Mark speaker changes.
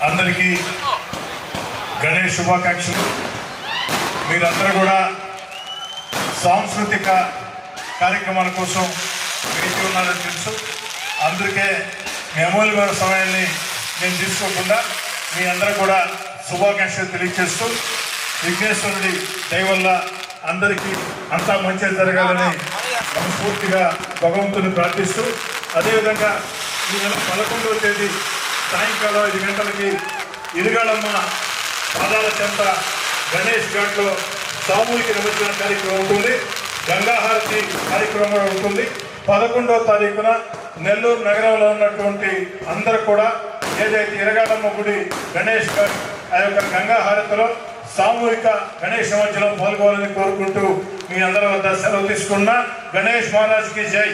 Speaker 1: అందరికీ గణేష్ శుభాకాంక్షలు. మీరందరూ కూడా సాంస్కృతిక కార్యక్రమాల కోసం వేచి ఉన్నారని తెలుసు. అందుకే మీ అమూల్యమైన సమయాన్ని నేను తీసుకోకుండా మీ అందరూ కూడా శుభాకాంక్షలు తెలియజేస్తూ విఘ్నేశ్వరుడి దయ వల్ల అందరికీ అంతా మంచిగా జరగాలని మనస్ఫూర్తిగా భగవంతుని ప్రార్థిస్తూ, అదేవిధంగా ఈ నెల 11వ తేదీ సాయంకాలం 5 గంటలకి ఇరుగాళమ్మ పాదాల చెంత గణేష్ ఘాట్లో సామూహిక నిమజ్జన కార్యక్రమం ఉంటుంది. గంగాహారతి కార్యక్రమం ఉంటుంది. 11వ తారీఖున నెల్లూరు నగరంలో ఉన్నటువంటి అందరూ కూడా ఏదైతే ఇరగాళమ్మ గుడి గణేష్ ఘాట్ ఆ యొక్క గంగాహారతిలో సామూహిక గణేష్ నిమజ్జనం పాల్గొనాలని కోరుకుంటూ మీ అందరి వద్ద సెలవు తీసుకున్న గణేష్ మహారాజ్కి జై.